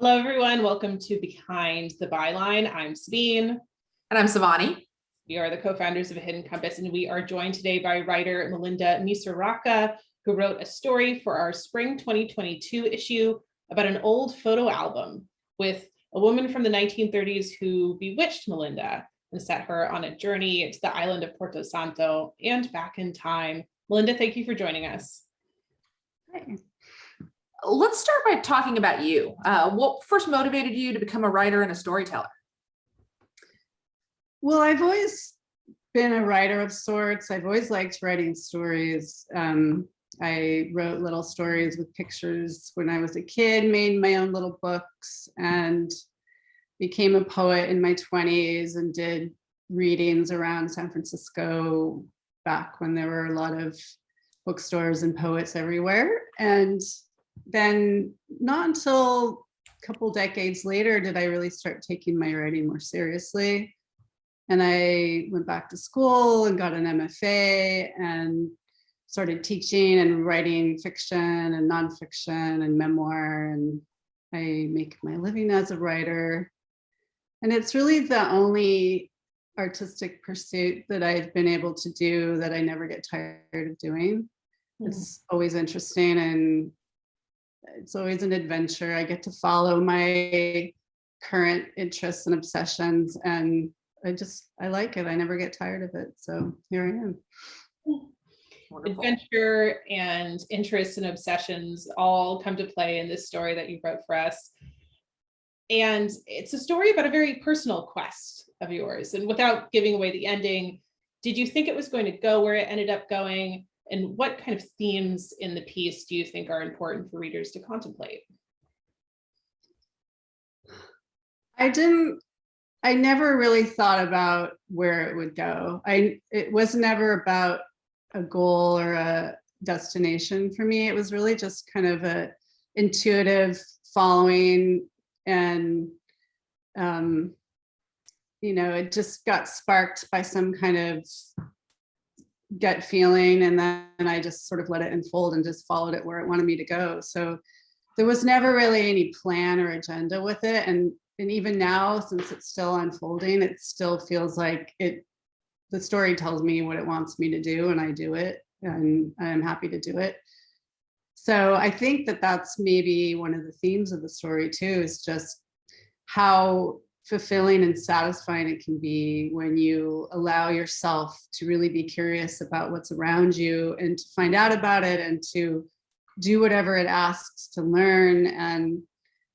Hello, everyone. Welcome to Behind the Byline. I'm Sabine. And I'm Savani. We are the co-founders of A Hidden Compass, and we are joined today by writer Melinda Misuraca, who wrote a story for our spring 2022 issue about an old photo album with a woman from the 1930s who bewitched Melinda and set her on a journey to the island of Porto Santo and back in time. Melinda, thank you for joining us. Hey. Let's start by talking about you. What first motivated you to become a writer and a storyteller? Well, I've always been a writer of sorts. I've always liked writing stories. I wrote little stories with pictures when I was a kid, made my own little books, and became a poet in my 20s and did readings around San Francisco back when there were a lot of bookstores and poets everywhere. And then not until a couple decades later did I really start taking my writing more seriously. And I went back to school and got an MFA and started teaching and writing fiction and nonfiction and memoir. And I make my living as a writer. And it's really the only artistic pursuit that I've been able to do that I never get tired of doing. It's always interesting and it's always an adventure. I get to follow my current interests and obsessions, and I like it. I never get tired of it. So here I am. Wonderful. Adventure and interests and obsessions all come to play in this story that you wrote for us. And it's a story about a very personal quest of yours. And without giving away the ending, did you think it was going to go where it ended up going? And what kind of themes in the piece do you think are important for readers to contemplate? I never really thought about where it would go. It was never about a goal or a destination for me. It was really just kind of a intuitive following, and it just got sparked by some kind of gut feeling, and then I just sort of let it unfold and just followed it where it wanted me to go. So there was never really any plan or agenda with it, and even now, since it's still unfolding, it still feels like the story tells me what it wants me to do, and I do it, and I'm happy to do it. So I think that that's maybe one of the themes of the story too, is just how fulfilling and satisfying it can be when you allow yourself to really be curious about what's around you and to find out about it and to do whatever it asks to learn. And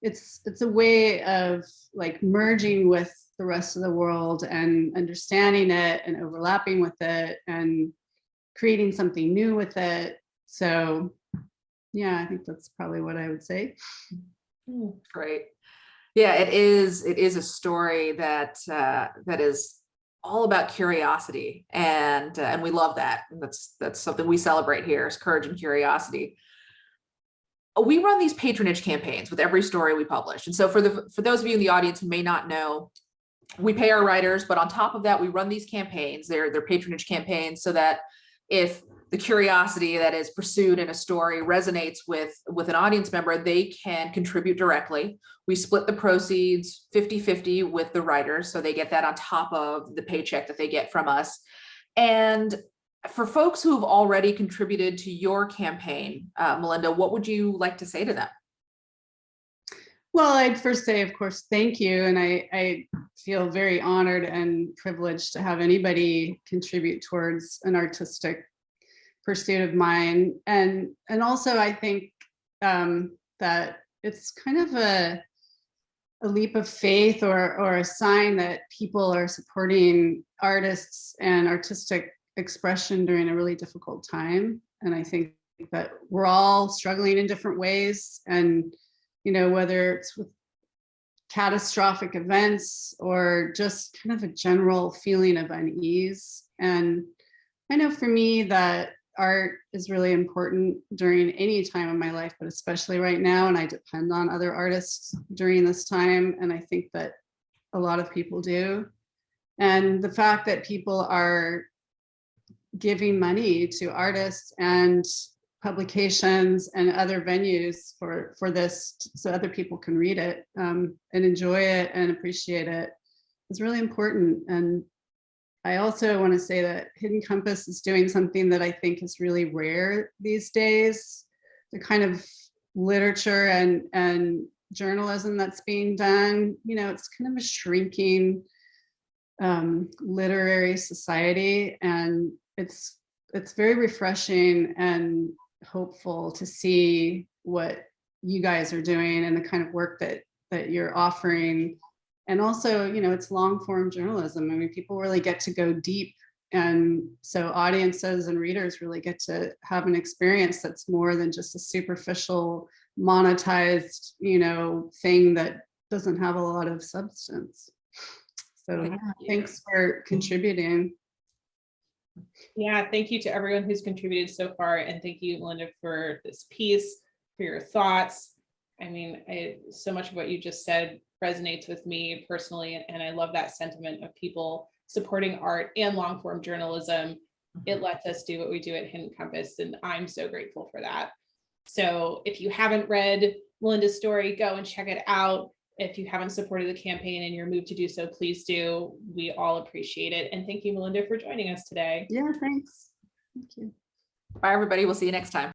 it's a way of like merging with the rest of the world and understanding it and overlapping with it and creating something new with it. So yeah, I think that's probably what I would say. Great. Yeah, it is a story that is all about curiosity, and we love that. That's something we celebrate here, is courage and curiosity. We run these patronage campaigns with every story we publish, and so for those of you in the audience who may not know, we pay our writers, but on top of that, we run these campaigns. They're patronage campaigns, so that if the curiosity that is pursued in a story resonates with an audience member, they can contribute directly. We split the proceeds 50-50 with the writers, so they get that on top of the paycheck that they get from us. And for folks who have already contributed to your campaign, Melinda, what would you like to say to them? Well, I'd first say, of course, thank you. And I feel very honored and privileged to have anybody contribute towards an artistic pursuit of mine. And also I think that it's kind of a leap of faith or a sign that people are supporting artists and artistic expression during a really difficult time. And I think that we're all struggling in different ways. And, whether it's with catastrophic events or just kind of a general feeling of unease. And I know for me that art is really important during any time of my life, but especially right now. And I depend on other artists during this time. And I think that a lot of people do. And the fact that people are giving money to artists and publications and other venues for this, so other people can read it and enjoy it and appreciate it, is really important. And I also want to say that Hidden Compass is doing something that I think is really rare these days. The kind of literature and journalism that's being done, you know, it's kind of a shrinking literary society, and it's very refreshing and hopeful to see what you guys are doing and the kind of work that you're offering. And also, you know, it's long form journalism. I mean, people really get to go deep, and so audiences and readers really get to have an experience that's more than just a superficial monetized, you know, thing that doesn't have a lot of substance. So yeah, thanks for contributing. Yeah, thank you to everyone who's contributed so far. And thank you, Melinda, for this piece, for your thoughts. I mean, so much of what you just said resonates with me personally. And I love that sentiment of people supporting art and long form journalism. It lets us do what we do at Hidden Compass. And I'm so grateful for that. So if you haven't read Melinda's story, go and check it out. If you haven't supported the campaign and you're moved to do so, please do. We all appreciate it. And thank you, Melinda, for joining us today. Yeah, thanks. Thank you. Bye, everybody. We'll see you next time.